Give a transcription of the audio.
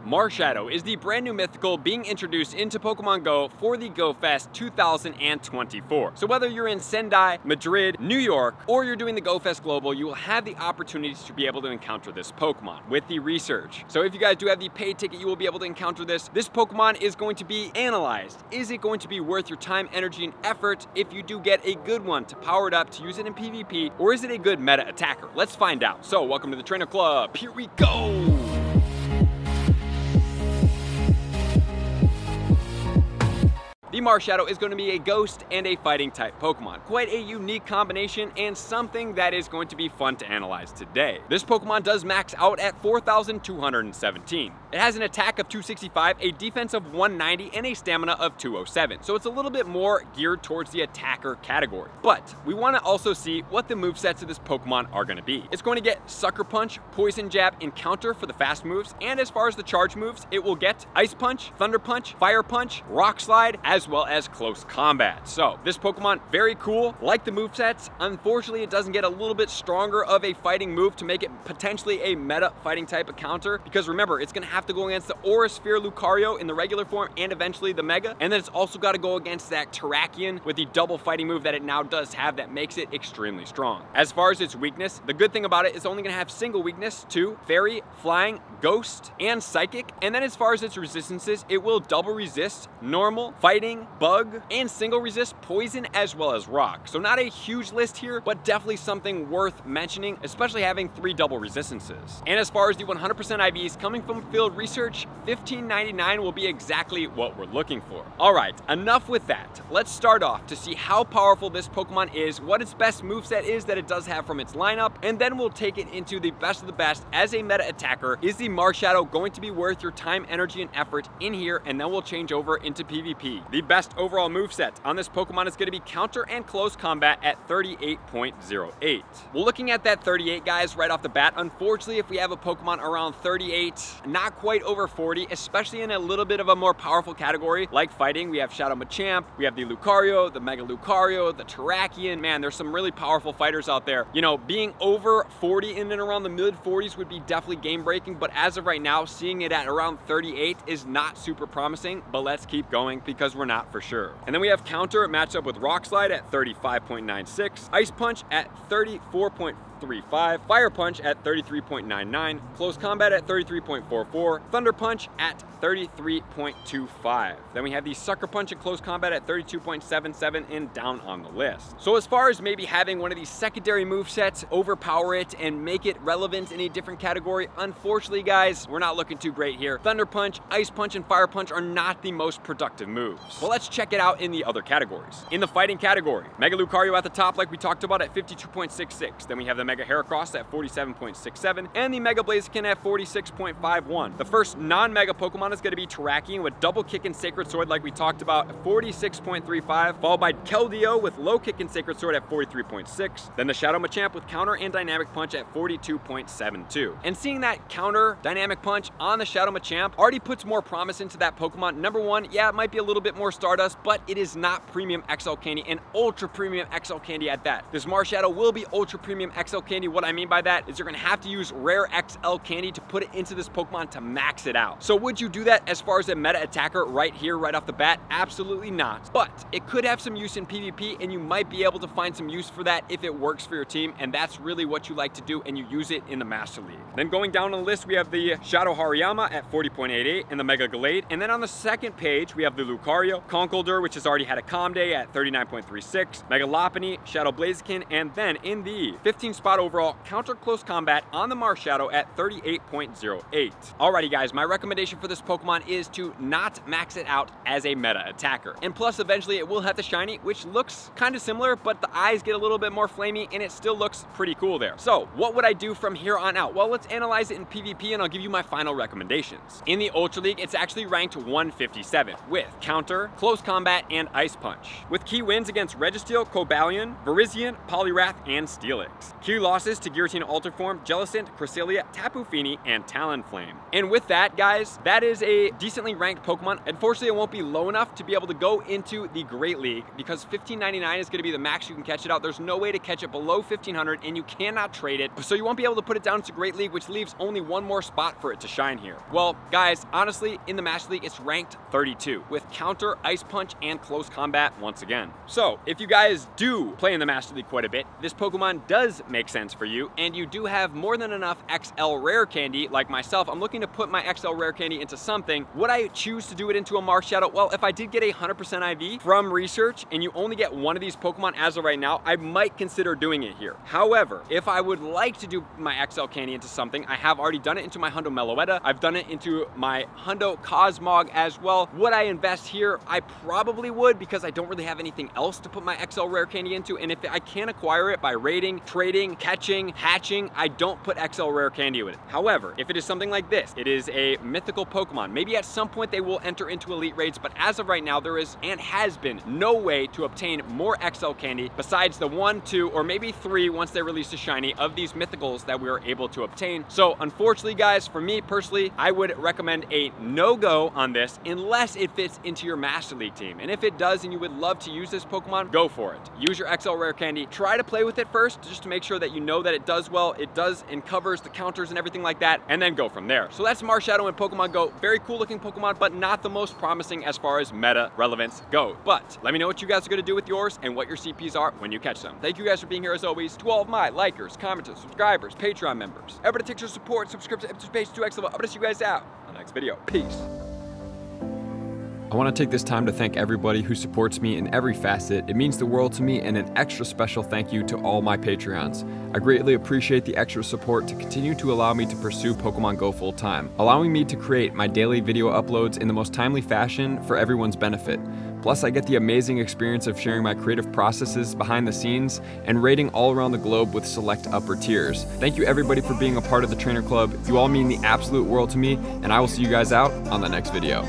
Marshadow is the brand new mythical being introduced into Pokemon Go for the Go Fest 2024. So whether you're in Sendai, Madrid, New York, or you're doing the Go Fest Global, you will have the opportunity to be able to encounter this Pokemon with the research. So if you guys do have the paid ticket, you will be able to encounter this. This Pokemon is going to be analyzed. Is it going to be worth your time, energy, and effort if you do get a good one to power it up to use it in PvP, or is it a good meta attacker? Let's find out. So welcome to the Trainer Club. Here we go. The Marshadow is going to be a ghost and a fighting type Pokemon. Quite a unique combination and something that is going to be fun to analyze today. This Pokemon does max out at 4,217. It has an attack of 265, a defense of 190, and a stamina of 207. So it's a little bit more geared towards the attacker category. But we want to also see what the movesets of this Pokemon are going to be. It's going to get Sucker Punch, Poison Jab, and Counter for the fast moves. And as far as the charge moves, it will get Ice Punch, Thunder Punch, Fire Punch, Rock Slide, as well as Close Combat. So this Pokemon, very cool. Like the movesets, unfortunately it doesn't get a little bit stronger of a fighting move to make it potentially a meta fighting type of counter, because remember, it's going to have to go against the Aura Sphere Lucario in the regular form and eventually the Mega, and then it's also got to go against that Terrakion with the double fighting move that it now does have that makes it extremely strong. As far as its weakness, the good thing about it is only going to have single weakness to Fairy, Flying, Ghost, and Psychic, and then as far as its resistances, it will double resist Normal, Fighting, Bug, and single resist Poison as well as Rock. So not a huge list here, but definitely something worth mentioning, especially having 3 double resistances. And as far as the 100% IVs coming from field research, 1599 will be exactly what we're looking for. All right, enough with that. Let's start off to see how powerful this Pokemon is, what its best moveset is that it does have from its lineup, and then we'll take it into the best of the best as a meta attacker. Is the Marshadow going to be worth your time, energy, and effort in here? And then we'll change over into PvP. The best overall moveset on this Pokemon is going to be Counter and Close Combat at 38.08. Well, looking at that 38, guys, right off the bat, unfortunately, if we have a Pokemon around 38, not quite over 40, especially in a little bit of a more powerful category like fighting, we have Shadow Machamp, we have the Lucario, the Mega Lucario, the Terrakion. Man, there's some really powerful fighters out there. You know, being over 40 in and around the mid 40s would be definitely game breaking, but as of right now, seeing it at around 38 is not super promising, but let's keep going because we're not for sure. And then we have Counter matched up with Rock Slide at 35.96, Ice Punch at 34.35, Fire Punch at 33.99, Close Combat at 33.44, Thunder Punch at 33.25. Then we have the Sucker Punch and Close Combat at 32.77 and down on the list. So as far as maybe having one of these secondary movesets overpower it and make it relevant in a different category, unfortunately, guys, we're not looking too great here. Thunder Punch, Ice Punch, and Fire Punch are not the most productive moves. Well, let's check it out in the other categories. In the fighting category, Mega Lucario at the top, like we talked about, at 52.66. Then we have the Mega Heracross at 47.67 and the Mega Blaziken at 46.51. The first non-Mega Pokemon is going to be Terrakion with double kick and Sacred Sword, like we talked about, at 46.35, followed by Keldeo with low kick and Sacred Sword at 43.6. Then the Shadow Machamp with counter and dynamic punch at 42.72. And seeing that counter dynamic punch on the Shadow Machamp already puts more promise into that Pokemon. Number one, yeah, it might be a little bit more Stardust, but it is not premium XL candy and ultra premium XL candy at that. This Marshadow will be ultra premium XL candy. What I mean by that is you're gonna have to use rare XL candy to put it into this Pokemon to max it out. So would you do that as far as a meta attacker right here, right off the bat? Absolutely not. But it could have some use in PvP, and you might be able to find some use for that if it works for your team, and that's really what you like to do, and you use it in the Master League. Then going down on the list, we have the Shadow Hariyama at 40.88 and the Mega Gallade. And then on the second page, we have the Lucario, Conkeldurr, which has already had a Calm Day at 39.36, Mega Lopunny, Shadow Blaziken, and then in the 15th spot overall, Counter Close Combat on the Marshadow at 38.08. Alrighty, guys, my recommendation for this Pokemon is to not max it out as a meta attacker. And plus, eventually it will have the shiny, which looks kind of similar, but the eyes get a little bit more flamey and it still looks pretty cool there. So what would I do from here on out? Well, let's analyze it in PvP and I'll give you my final recommendations. In the Ultra League, it's actually ranked 157 with Counter, Close Combat, and Ice Punch, with key wins against Registeel, Cobalion, Virizion, Poliwrath, and Steelix. Key losses to Giratina Alter Form, Jellicent, Cresselia, Tapu Fini, and Talonflame. And with that, guys, that is a decently ranked Pokemon. Unfortunately, it won't be low enough to be able to go into the Great League because $15.99 is going to be the max you can catch it out. There's no way to catch it below $1,500, and you cannot trade it. So you won't be able to put it down to Great League, which leaves only one more spot for it to shine here. Well, guys, honestly, in the Master League, it's ranked 32 with Counter, Ice Punch, and Close Combat once again. So if you guys do play in the Master League quite a bit, this Pokemon does make sense for you, and you do have more than enough XL Rare Candy. Like myself, I'm looking to put my XL Rare Candy into something. Would I choose to do it into a Marshadow? Well, if I did get a 100% IV from research and you only get one of these Pokemon as of right now, I might consider doing it here. However, if I would like to do my XL Candy into something, I have already done it into my Hundo Meloetta. I've done it into my Hundo Cosmog as well. Would I invest here? I probably would, because I don't really have anything else to put my XL Rare Candy into, and if I can acquire it by raiding, trading, catching, hatching, I don't put XL Rare Candy with it. However, if it is something like this, it is a mythical Pokemon. Maybe at some point they will enter into Elite Raids, but as of right now, there is and has been no way to obtain more XL Candy besides the 1, 2, or maybe 3 once they release a shiny of these mythicals that we are able to obtain. So unfortunately, guys, for me personally, I would recommend a no-go on this unless it fits into your Master League team. And if it does and you would love to use this Pokemon, go for it. Use your XL Rare Candy. Try to play with it first just to make sure that you know that it does well, it does and covers the counters and everything like that, and then go from there. So that's Marshadow in Pokemon Go. Very cool looking Pokemon, but not the most promising as far as meta relevance goes. But let me know what you guys are going to do with yours and what your CPs are when you catch them. Thank you guys for being here as always. To all of my likers, commenters, subscribers, Patreon members, everybody takes your support, subscribe to episode page 2X level. I'm going to see you guys out on the next video. Peace. I want to take this time to thank everybody who supports me in every facet. It means the world to me, and an extra special thank you to all my Patreons. I greatly appreciate the extra support to continue to allow me to pursue Pokemon Go full time, allowing me to create my daily video uploads in the most timely fashion for everyone's benefit. Plus, I get the amazing experience of sharing my creative processes behind the scenes and raiding all around the globe with select upper tiers. Thank you everybody for being a part of the Trainer Club. You all mean the absolute world to me, and I will see you guys out on the next video.